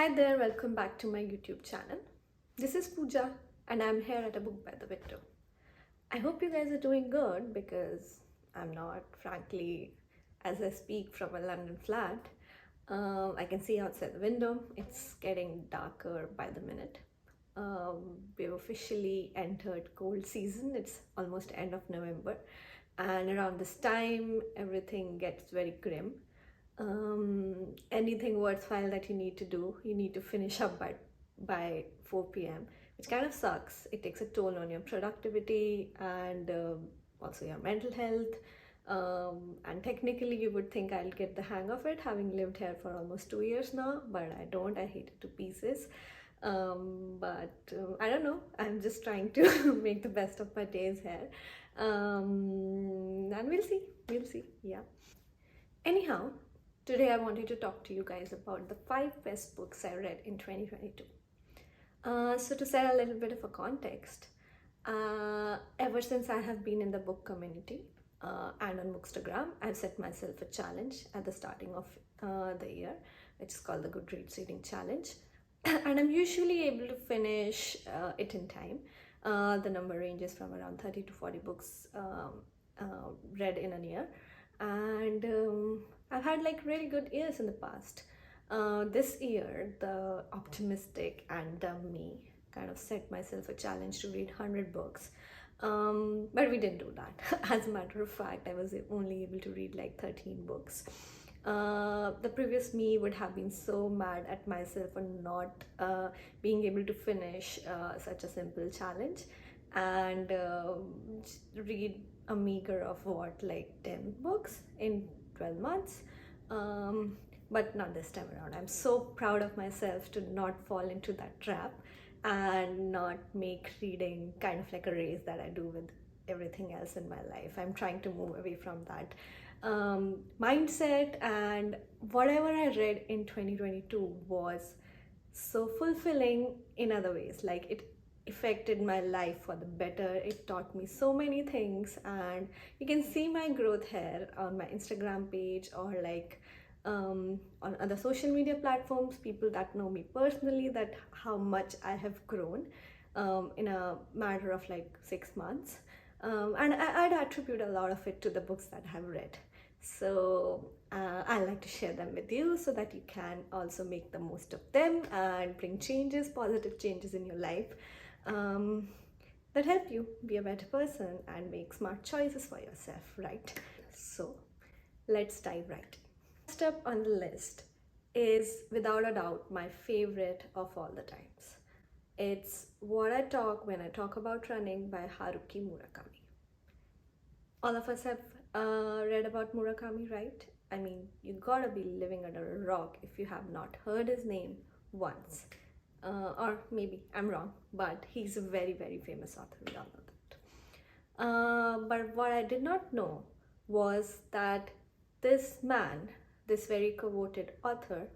Hi there, welcome back to my YouTube channel. This is Pooja and I'm here at a book by the window. I hope you guys are doing good because I'm not, frankly, as I speak from a London flat. I can see outside the window, it's getting darker by the minute. We've officially entered cold season, it's almost end of November, and around this time everything gets very grim. Anything worthwhile that you need to do, you need to finish up by 4 p.m., which kind of sucks. It takes a toll on your productivity and also your mental health. And technically, you would think I'll get the hang of it, having lived here for almost 2 years now, but I don't. I hate it to pieces. But I don't know. I'm just trying to make the best of my days here. And we'll see. We'll see. Yeah. Anyhow, today I wanted to talk to you guys about the 5 best books I read in 2022. So to set a little bit of a context, ever since I have been in the book community and on Bookstagram, I've set myself a challenge at the starting of the year, which is called the Goodreads Reading Challenge. And I'm usually able to finish it in time. The number ranges from around 30 to 40 books read in a year. And I've had like really good years in the past. This year, the optimistic and dumb me kind of set myself a challenge to read 100 books. But we didn't do that. As a matter of fact, I was only able to read like 13 books. The previous me would have been so mad at myself for not being able to finish such a simple challenge and read a meager of what, like 10 books in 12 months. But not this time around. I'm so proud of myself to not fall into that trap and not make reading kind of like a race that I do with everything else in my life. I'm trying to move away from that mindset, and whatever I read in 2022 was so fulfilling in other ways. Like, it affected my life for the better. It taught me so many things, and you can see my growth here on my Instagram page or like on other social media platforms. People that know me personally, that how much I have grown in a matter of like 6 months. And I'd attribute a lot of it to the books that I have read. So I like to share them with you so that you can also make the most of them and bring changes, positive changes in your life that help you be a better person and make smart choices for yourself, right? So let's dive right in. First up on the list is without a doubt my favorite of all the times. It's What I Talk When I Talk About Running by Haruki Murakami. All of us have read about Murakami, right? I mean, you gotta be living under a rock if you have not heard his name once. Or maybe I'm wrong, but he's a very, very famous author. We all know that. But what I did not know was that this man, this very coveted author,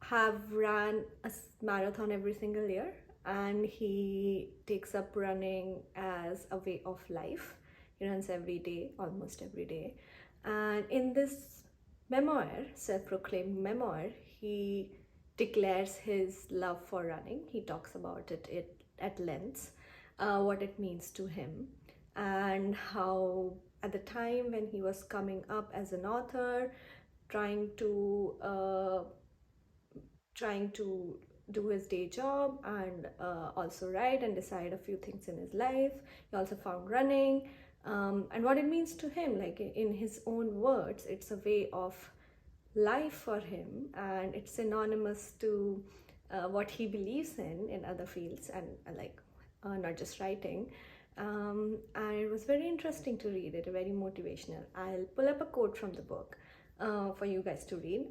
have ran a marathon every single year, and he takes up running as a way of life. He runs every day, almost every day. And in this memoir, self-proclaimed memoir, he declares his love for running. He talks about it at length, what it means to him, and how at the time when he was coming up as an author, trying to do his day job and also write and decide a few things in his life. He also found running and what it means to him, like in his own words, it's a way of life for him, and it's synonymous to what he believes in other fields, and not just writing. And it was very interesting to read it, very motivational. I'll pull up a quote from the book for you guys to read.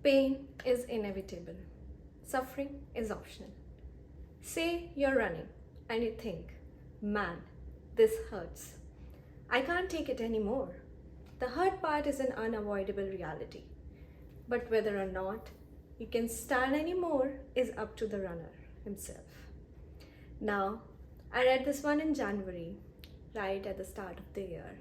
Pain is inevitable. Suffering is optional. Say you're running and you think, man, this hurts. I can't take it anymore. The hurt part is an unavoidable reality. But whether or not you can stand anymore is up to the runner himself. Now, I read this one in January, right at the start of the year.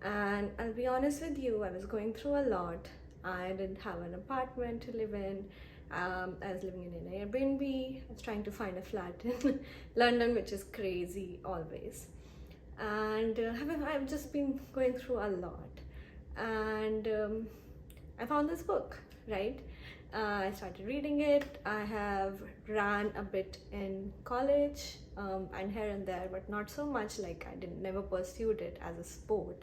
And I'll be honest with you, I was going through a lot I didn't have an apartment to live in. I was living in an Airbnb. I was trying to find a flat in London, which is crazy always. And I've just been going through a lot. And I found this book, right? I started reading it. I have ran a bit in college and here and there, but not so much. Like I didn't never pursued it as a sport.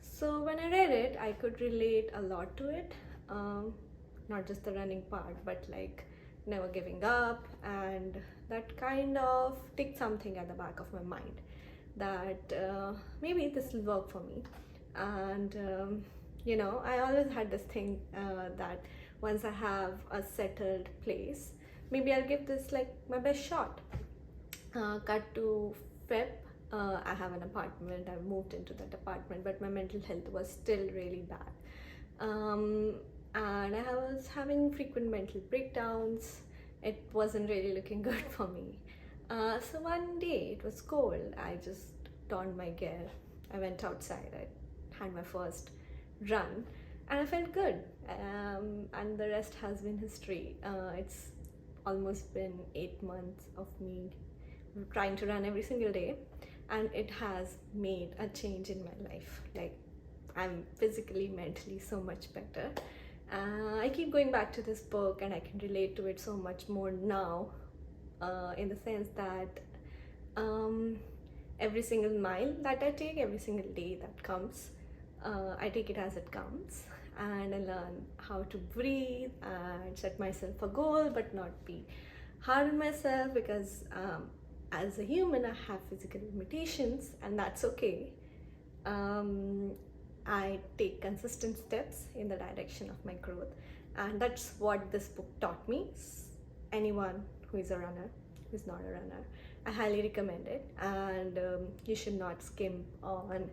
So when I read it, I could relate a lot to it. Not just the running part, but like never giving up, and that kind of ticked something at the back of my mind that maybe this will work for me. And you know, I always had this thing that once I have a settled place, maybe I'll give this like my best shot. Cut to Feb. I have an apartment. I moved into that apartment, but my mental health was still really bad. And I was having frequent mental breakdowns. It wasn't really looking good for me. So one day, it was cold. I just donned my gear. I went outside. I had my first run and I felt good. And the rest has been history. It's almost been 8 months of me trying to run every single day, and it has made a change in my life. Like I'm physically, mentally so much better. I keep going back to this book and I can relate to it so much more now, in the sense that every single mile that I take, every single day that comes, I take it as it comes, and I learn how to breathe and set myself a goal but not be hard on myself, because as a human I have physical limitations, and that's okay. I take consistent steps in the direction of my growth, and that's what this book taught me. Anyone who is a runner, who is not a runner, I highly recommend it. And you should not skim on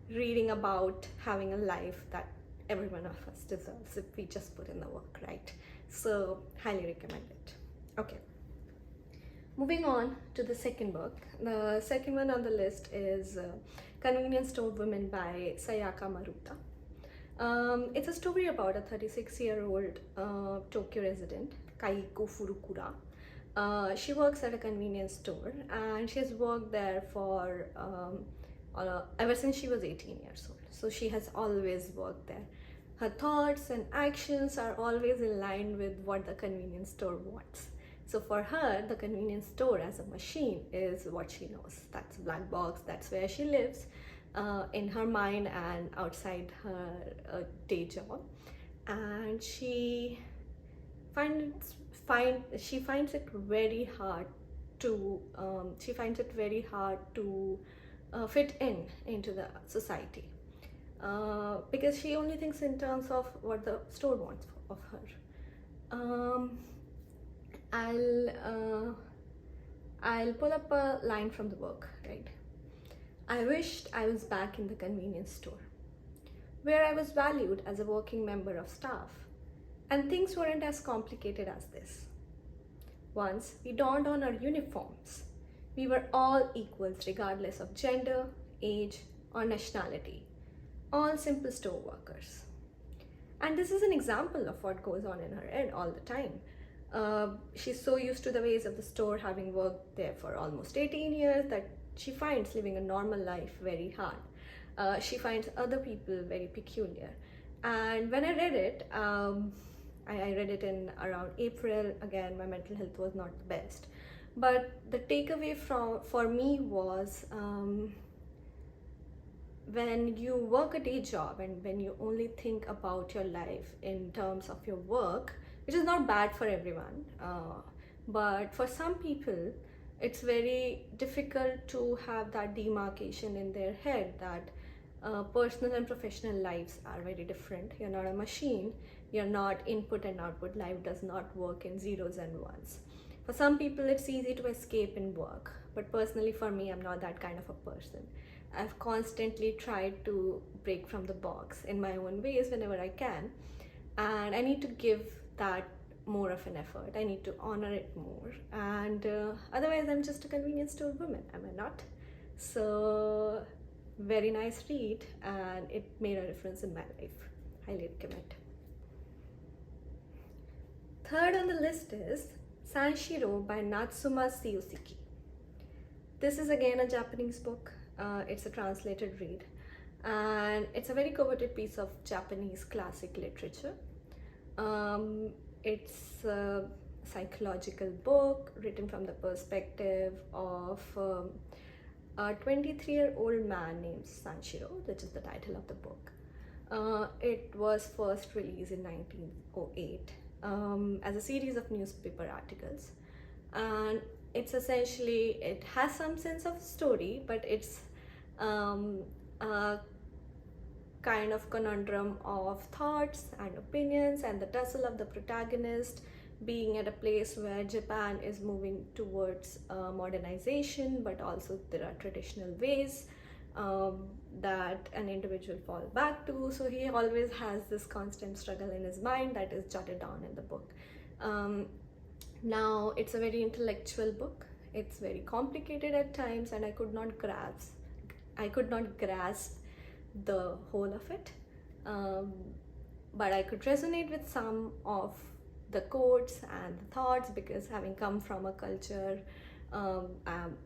reading about having a life that every one of us deserves if we just put in the work, right? So highly recommend it. Okay, moving on to the second book. The second one on the list is Convenience Store Woman by Sayaka Maruta. It's a story about a 36-year-old Tokyo resident, Kaiko Furukura. She works at a convenience store, and she has worked there for ever since she was 18 years old. So she has always worked there. Her thoughts and actions are always in line with what the convenience store wants. So for her, the convenience store as a machine is what she knows. That's a black box, that's where she lives, in her mind and outside her day job. And she finds it very hard to fit into the society, because she only thinks in terms of what the store wants of her. I'll pull up a line from the book, right? I wished I was back in the convenience store, where I was valued as a working member of staff, and things weren't as complicated as this. Once we donned on our uniforms, we were all equals regardless of gender, age, or nationality, all simple store workers. And this is an example of what goes on in her head all the time. She's so used to the ways of the store, having worked there for almost 18 years, that she finds living a normal life very hard. She finds other people very peculiar. And when I read it, I read it in around April. Again, my mental health was not the best. But the takeaway for me was, when you work a day job and when you only think about your life in terms of your work, which is not bad for everyone, but for some people it's very difficult to have that demarcation in their head that personal and professional lives are very different. You're not a machine, you're not input and output. Life does not work in zeros and ones. For some people it's easy to escape in work, but personally for me, I'm not that kind of a person. I've constantly tried to break from the box in my own ways whenever I can, and I need to give that more of an effort. I need to honor it more, and otherwise I'm just a convenience store woman, am I not? So Very nice read, and it made a difference in my life. Highly recommend. Third on the list is Shiro by Suzuki. This is again a Japanese book. It's a translated read, and it's a very coveted piece of Japanese classic literature. It's a psychological book written from the perspective of a 23-year-old man named Sanshiro, which is the title of the book. It was first released in 1908 as a series of newspaper articles, and it's essentially, it has some sense of story, but it's a kind of conundrum of thoughts and opinions and the tussle of the protagonist being at a place where Japan is moving towards modernization, but also there are traditional ways that an individual fall back to. So he always has this constant struggle in his mind that is jotted down in the book. Now it's a very intellectual book. It's very complicated at times, and I could not grasp the whole of it, but I could resonate with some of the quotes and the thoughts, because having come from a culture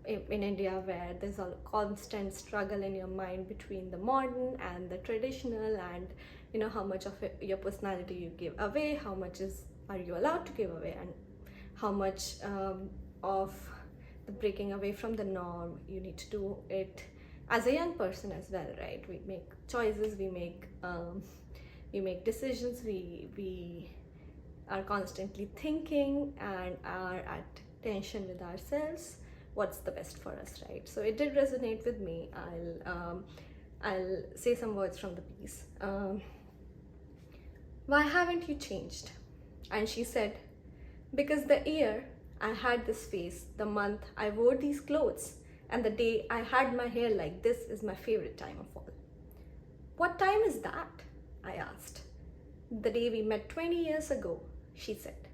in India where there's a constant struggle in your mind between the modern and the traditional, and you know how much of your personality you give away, how much are you allowed to give away, and how much of the breaking away from the norm you need to do it as a young person as well, right? We make choices, we make decisions, we are constantly thinking and are at tension with ourselves. What's the best for us, right? So it did resonate with me. I'll say some words from the piece. Why haven't you changed? And she said, because the year I had this face, the month I wore these clothes, and the day I had my hair like this is my favorite time of all. What time is that? I asked. The day we met 20 years ago, she said.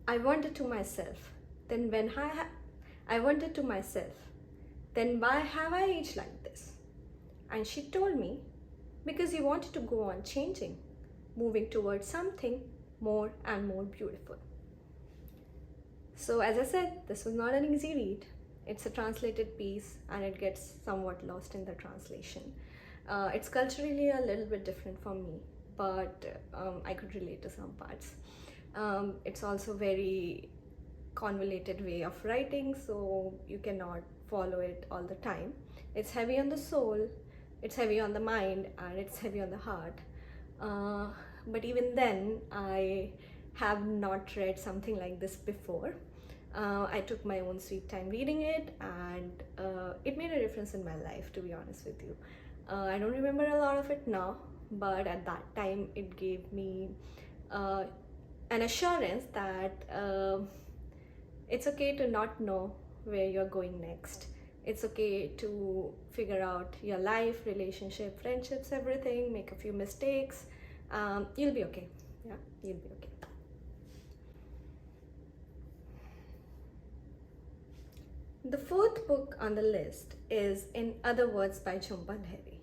I wondered to myself, then why have I aged like this? And she told me, because you wanted to go on changing, moving towards something more and more beautiful. So as I said, this was not an easy read. It's a translated piece and it gets somewhat lost in the translation. It's culturally a little bit different for me, but I could relate to some parts. It's also very convoluted way of writing, so you cannot follow it all the time. It's heavy on the soul, it's heavy on the mind, and it's heavy on the heart. But even then, I have not read something like this before. I took my own sweet time reading it, and it made a difference in my life, to be honest with you. I don't remember a lot of it now, but at that time it gave me an assurance that it's okay to not know where you're going next. It's okay to figure out your life, relationship, friendships, everything, make a few mistakes. You'll be okay. Yeah, you'll be okay. The fourth book on the list is In Other Words by Jhumpa Lahiri.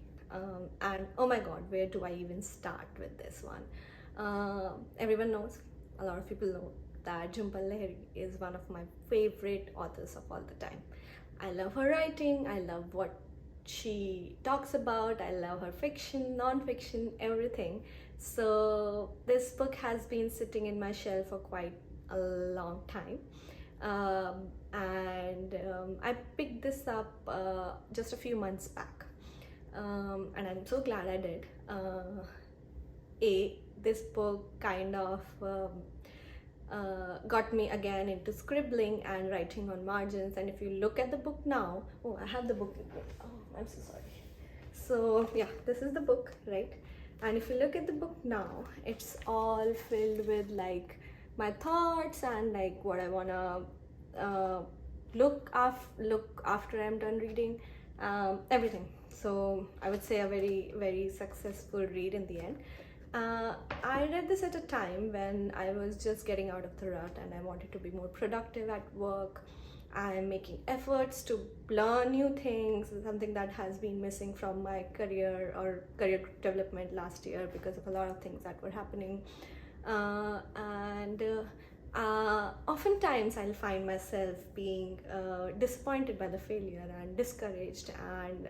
And oh my god, where do I even start with this one? Everyone knows, a lot of people know that Jhumpa Lahiri is one of my favorite authors of all the time. I love her writing, I love what she talks about, I love her fiction, non-fiction, everything. So this book has been sitting in my shelf for quite a long time. I picked this up just a few months back, and I'm so glad I did. This book kind of got me again into scribbling and writing on margins, and if you look at the book now, oh, I have the book with me. Oh, I'm so sorry. So yeah, this is the book, right? And if you look at the book now, it's all filled with like my thoughts and like what I wanna look after I'm done reading, everything. So I would say a very, very successful read in the end. I read this at a time when I was just getting out of the rut and I wanted to be more productive at work, I am making efforts to learn new things, something that has been missing from my career or career development last year because of a lot of things that were happening. And oftentimes I'll find myself being disappointed by the failure and discouraged, and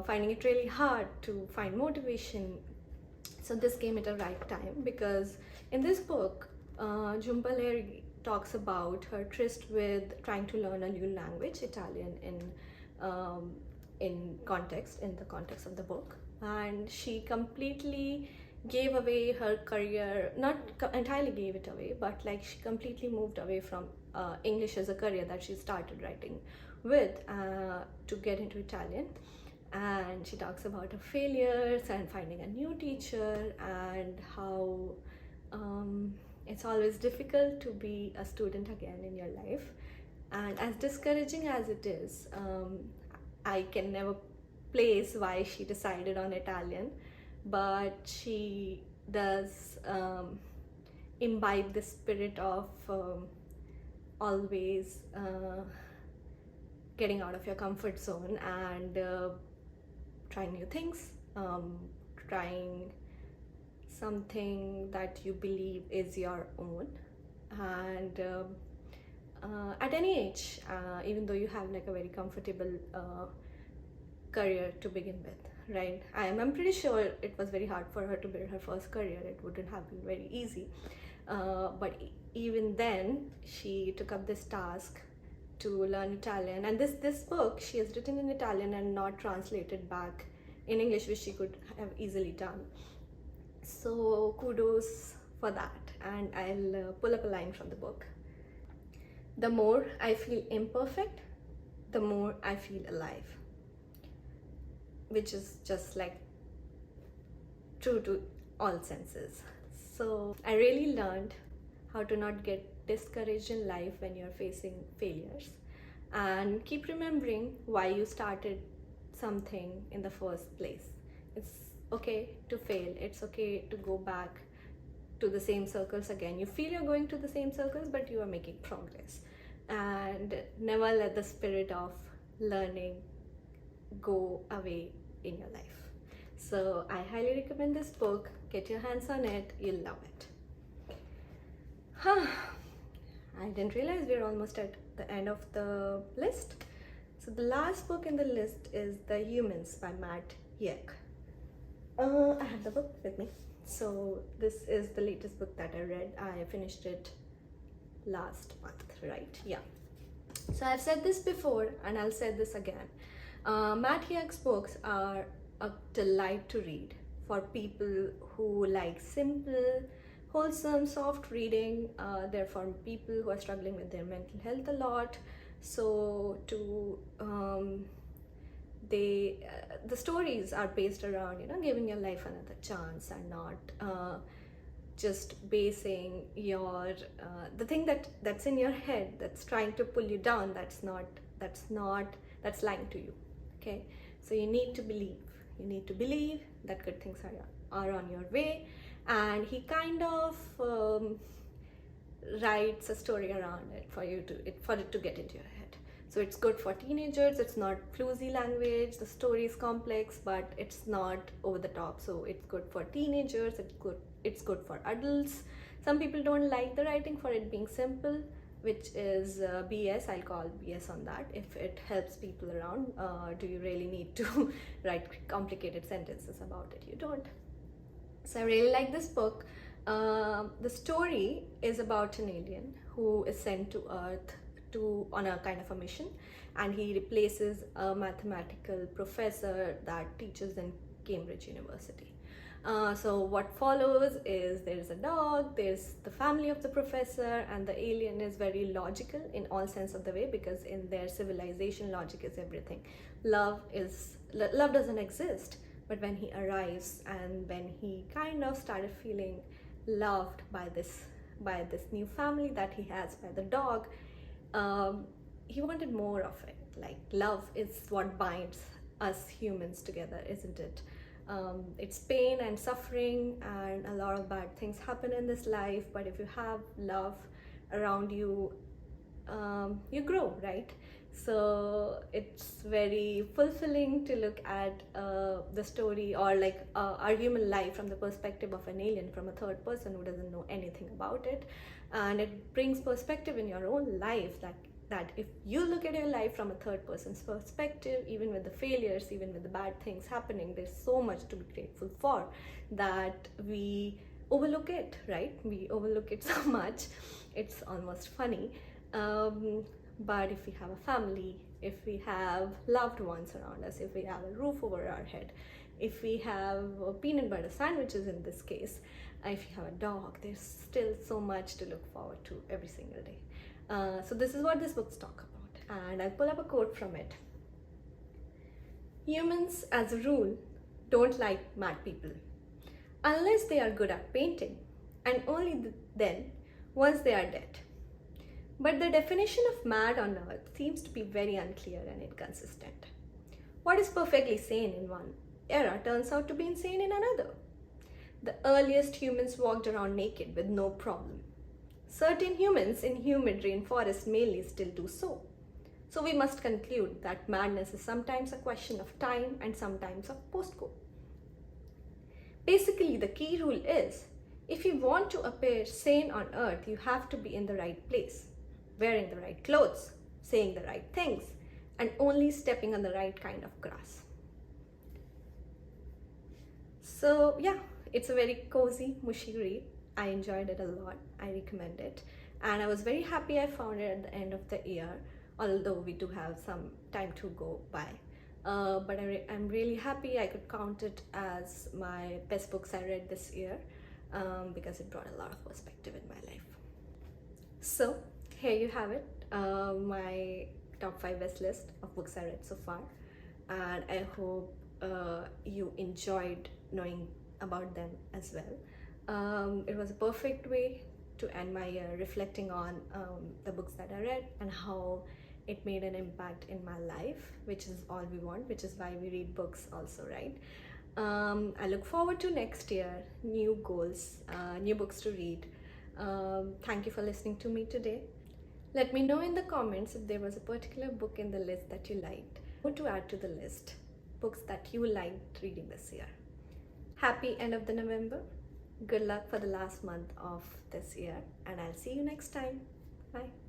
finding it really hard to find motivation. So this came at a right time, because in this book, Jhumpa talks about her tryst with trying to learn a new language, Italian, in the context of the book, and she completely gave away her career. Not entirely gave it away, but like she completely moved away from English as a career that she started writing with, to get into Italian. And she talks about her failures and finding a new teacher, and how it's always difficult to be a student again in your life. And as discouraging as it is, I can never place why she decided on Italian, but she does imbibe the spirit of always getting out of your comfort zone and trying new things, trying something that you believe is your own. And at any age, even though you have like a very comfortable career to begin with, right? I'm pretty sure it was very hard for her to build her first career. It wouldn't have been very easy. But even then, she took up this task to learn Italian. And this book she has written in Italian and not translated back in English, which she could have easily done. So kudos for that. And I'll pull up a line from the book. The more I feel imperfect, the more I feel alive. Which is just like true to all senses. So I really learned how to not get discouraged in life when you're facing failures, and keep remembering why you started something in the first place. It's okay to fail. It's okay to go back to the same circles again. You feel you're going to the same circles, but you are making progress. And never let the spirit of learning go away in your life. So I highly recommend this book. Get your hands on it. You'll love it. I didn't realize we're almost at the end of the list. So the last book in the list is The Humans by Matt Haig. I have the book with me. So this is the latest book that I read. I finished it last month, right? Yeah. So I've said this before and I'll say this again. Matt Haig's books are a delight to read for people who like simple, wholesome, soft reading. They're for people who are struggling with their mental health a lot. So the stories are based around, giving your life another chance, and not just basing your the thing that's in your head that's trying to pull you down. That's lying to you. Okay, so you need to believe that good things are on your way. And he kind of writes a story around it for it to get into your head. So it's good for teenagers. It's not flusy language. The story is complex, but it's not over the top. So it's good for teenagers. It's good for adults. Some people don't like the writing for it being simple, which is BS. I'll call BS on that. If it helps people around, do you really need to write complicated sentences about it? You don't. So I really like this book. The story is about an alien who is sent to Earth on a kind of a mission, and he replaces a mathematical professor that teaches in Cambridge University. So what follows is there's a dog, there's the family of the professor, and the alien is very logical in all sense of the way, because in their civilization, logic is everything. Love doesn't exist. But when he arrives, and when he kind of started feeling loved by this new family that he has, by the dog, he wanted more of it. Like, love is what binds us humans together, isn't it? It's pain and suffering, and a lot of bad things happen in this life, but if you have love around you, you grow, right? So it's very fulfilling to look at the story, or like our human life from the perspective of an alien, from a third person who doesn't know anything about it. And it brings perspective in your own life, that if you look at your life from a third person's perspective, even with the failures, even with the bad things happening, there's so much to be grateful for, that we overlook it, right? We overlook it so much, it's almost funny. But if we have a family, if we have loved ones around us, if we have a roof over our head, if we have peanut butter sandwiches in this case, if you have a dog, there's still so much to look forward to every single day. So this is what this book's talk about, and I'll pull up a quote from it. Humans, as a rule, don't like mad people, unless they are good at painting, and only then, once they are dead. But the definition of mad on earth seems to be very unclear and inconsistent. What is perfectly sane in one era turns out to be insane in another. The earliest humans walked around naked with no problem. Certain humans in humid rainforests mainly still do so. So we must conclude that madness is sometimes a question of time and sometimes of postcode. Basically, the key rule is, if you want to appear sane on earth, you have to be in the right place, wearing the right clothes, saying the right things, and only stepping on the right kind of grass. So yeah, it's a very cozy, mushy read. I enjoyed it a lot. I recommend it. And I was very happy I found it at the end of the year, although we do have some time to go by. But I'm really happy I could count it as my best books I read this year, because it brought a lot of perspective in my life. So here you have it, my top 5 best list of books I read so far, and I hope you enjoyed knowing about them as well. It was a perfect way to end my year reflecting on the books that I read and how it made an impact in my life, which is all we want, which is why we read books also, right? I look forward to next year, new goals, new books to read. Thank you for listening to me today. Let me know in the comments if there was a particular book in the list that you liked, or to add to the list, books that you liked reading this year. Happy end of the November. Good luck for the last month of this year, and I'll see you next time. Bye.